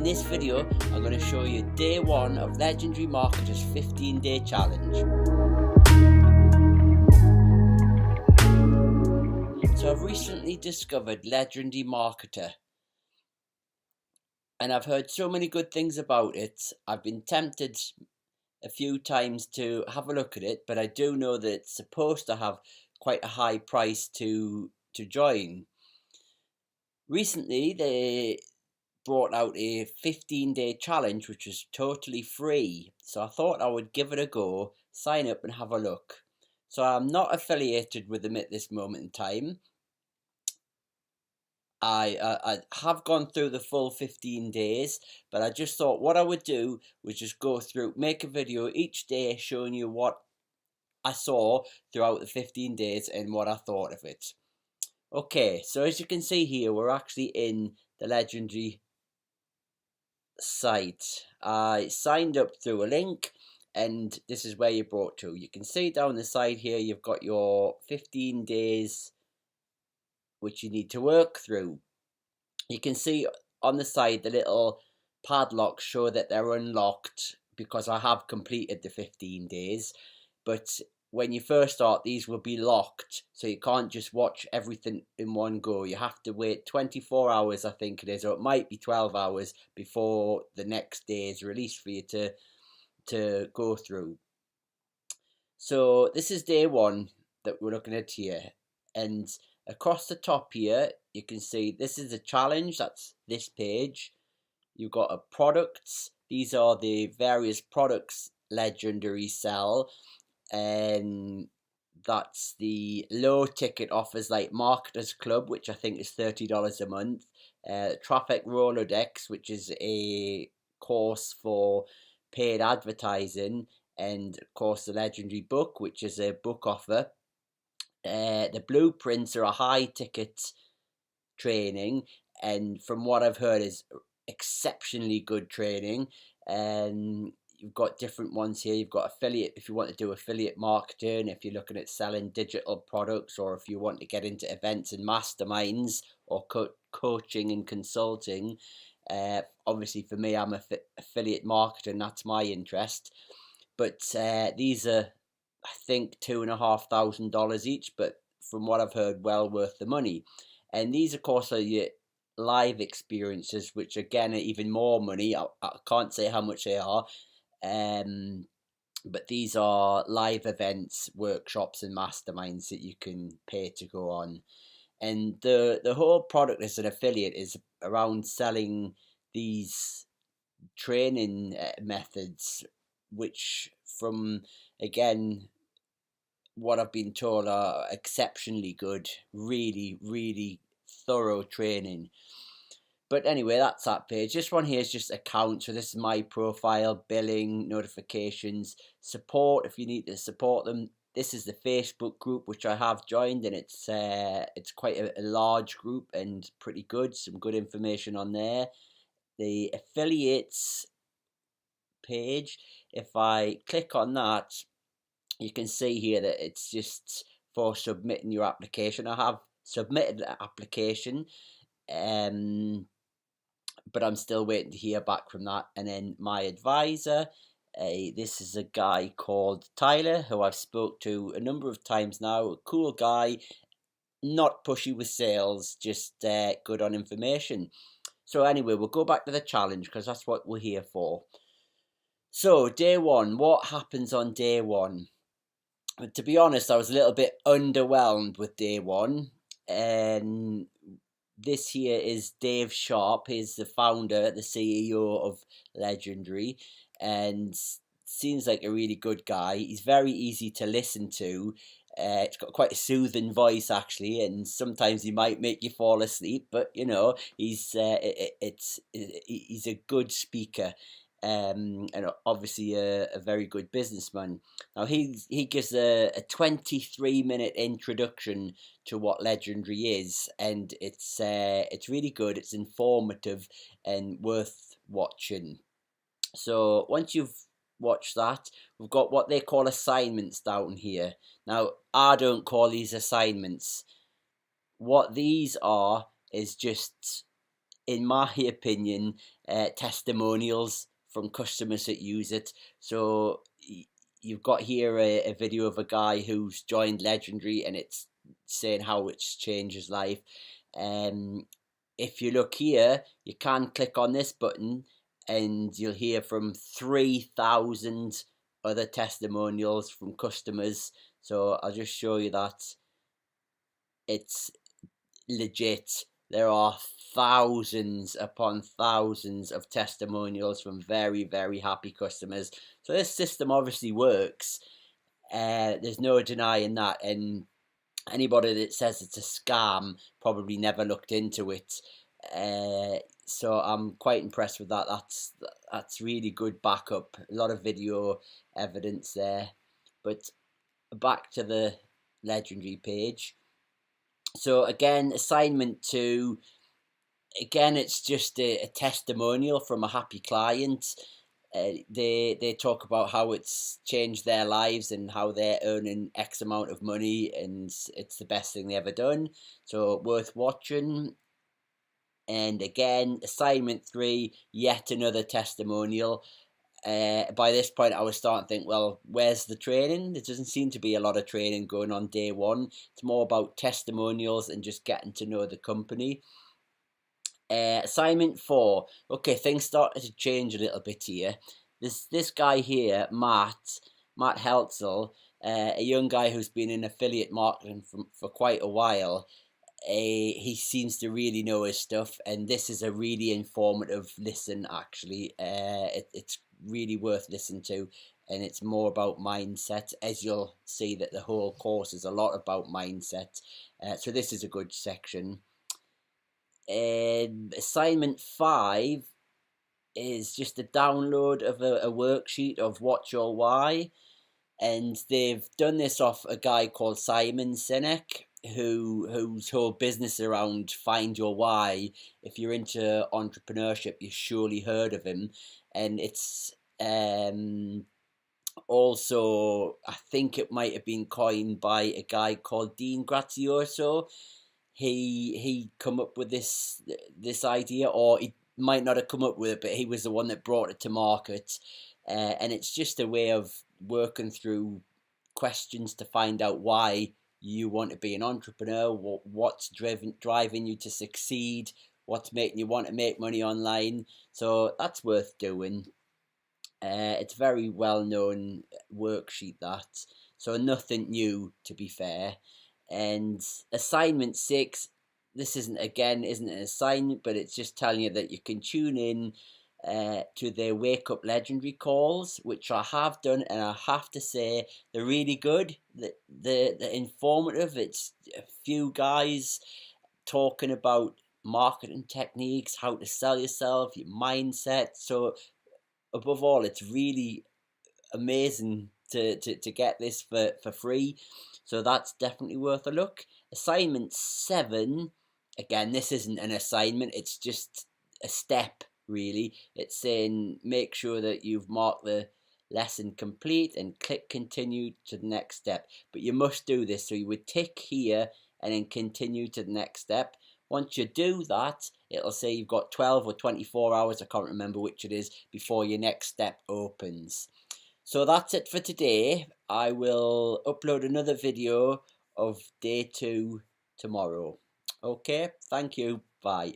this video, I'm going to show you day 1 of Legendary Marketer's 15-day challenge. So I've recently discovered Legendary Marketer, and I've heard so many good things about it. I've been tempted a few times to have a look at it, but I do know that it's supposed to have quite a high price to join. Recently, they brought out a 15-day challenge, which was totally free. So I thought I would give it a go, sign up and have a look. So I'm not affiliated with them at this moment in time. I have gone through the full 15 days, but I just thought what I would do was just go through, make a video each day showing you what I saw throughout the 15 days and what I thought of it. Okay, so as you can see here, we're actually in the Legendary site. I signed up through a link, and this is where you're brought to. You can see down the side here, you've got your 15 days which you need to work through. You can see on the side the little padlocks show that they're unlocked because I have completed the 15 days, but when you first start, these will be locked, so you can't just watch everything in one go. You have to wait 24 hours, I think it is, or it might be 12 hours before the next day is released for you to go through. So this is day 1 that we're looking at here, and across the top here you can see this is a challenge. That's this page. You've got a products. These are the various products Legendary sell, and that's the low ticket offers like Marketers Club, which I think is $30 a month, Traffic Rolodex, which is a course for paid advertising, and of course the Legendary Book, which is a book offer. The blueprints are a high ticket training, and from what I've heard is exceptionally good training. And you've got different ones here. You've got affiliate, if you want to do affiliate marketing, if you're looking at selling digital products, or if you want to get into events and masterminds, or coaching and consulting. Obviously for me, I'm affiliate marketing, that's my interest. But these are, I think, $2,500 each, but from what I've heard, well worth the money. And these, of course, are your live experiences, which again are even more money. I can't say how much they are, but these are live events, workshops and masterminds that you can pay to go on. And the whole product as an affiliate is around selling these training methods, which, from again what I've been told, are exceptionally good. Really thorough training. But anyway, that's that page. This one here is just account. So this is my profile, billing, notifications, support if you need to support them. This is the Facebook group, which I have joined, and it's quite a large group and pretty good. Some good information on there. The affiliates page, if I click on that, you can see here that it's just for submitting your application. I have submitted the application, but I'm still waiting to hear back from that. And then my advisor, this is a guy called Tyler, who I've spoke to a number of times now. A cool guy, not pushy with sales, just good on information. So anyway, we'll go back to the challenge because that's what we're here for. So day 1, what happens on day 1? To be honest, I was a little bit underwhelmed with day 1. And this here is Dave Sharp. He's the founder, the CEO of Legendary, and seems like a really good guy. He's very easy to listen to. It's got quite a soothing voice, actually, and sometimes he might make you fall asleep. But you know, he's a good speaker, and obviously a very good businessman. Now he gives a 23-minute introduction to what Legendary is, and it's really good. It's informative and worth watching. So once you've watched that, we've got what they call assignments down here. Now I don't call these assignments. What these are is just, in my opinion, testimonials from customers that use it. So you've got here a video of a guy who's joined Legendary, and it's saying how it's changed his life. If you look here, you can click on this button and you'll hear from 3,000 other testimonials from customers. So I'll just show you that it's legit. There are thousands upon thousands of testimonials from very, very happy customers. So this system obviously works. There's no denying that, and anybody that says it's a scam probably never looked into it. So I'm quite impressed with that. That's really good backup. A lot of video evidence there. But back to the Legendary page. So again, assignment 2, again, it's just a testimonial from a happy client. They talk about how it's changed their lives and how they're earning X amount of money, and it's the best thing they ever done. So worth watching. And again, assignment 3, yet another testimonial. By this point, I was starting to think, well, where's the training? There doesn't seem to be a lot of training going on day 1. It's more about testimonials and just getting to know the company. Assignment 4. Okay, things started to change a little bit here. This guy here, Matt Heltzel, a young guy who's been in affiliate marketing for quite a while. He seems to really know his stuff, and this is a really informative listen. Actually, it's really worth listening to, and it's more about mindset, as you'll see that the whole course is a lot about mindset. So this is a good section. Assignment 5 is just a download of a worksheet of What's Your Why, and they've done this off a guy called Simon Sinek, whose whole business around find your why. If you're into entrepreneurship, you surely heard of him. And it's also, I think it might have been coined by a guy called Dean Graziosi. He come up with this idea, or he might not have come up with it, but he was the one that brought it to market. And it's just a way of working through questions to find out why you want to be an entrepreneur, what's driving you to succeed, what's making you want to make money online. So that's worth doing. It's a very well known worksheet, that, so nothing new, to be fair. And assignment 6, this isn't an assignment, but it's just telling you that you can tune in to their Wake Up Legendary calls, which I have done, and I have to say they're really good. They're informative. It's a few guys talking about marketing techniques, how to sell yourself, your mindset. So above all, it's really amazing to get this for free. So that's definitely worth a look. Assignment 7, again, this isn't an assignment, it's just a step, really. It's saying make sure that you've marked the lesson complete and click continue to the next step. But you must do this, so you would tick here and then continue to the next step. Once you do that, it'll say you've got 12 or 24 hours, I can't remember which it is, before your next step opens. So that's it for today. I will upload another video of day 2 tomorrow. Okay, thank you. Bye.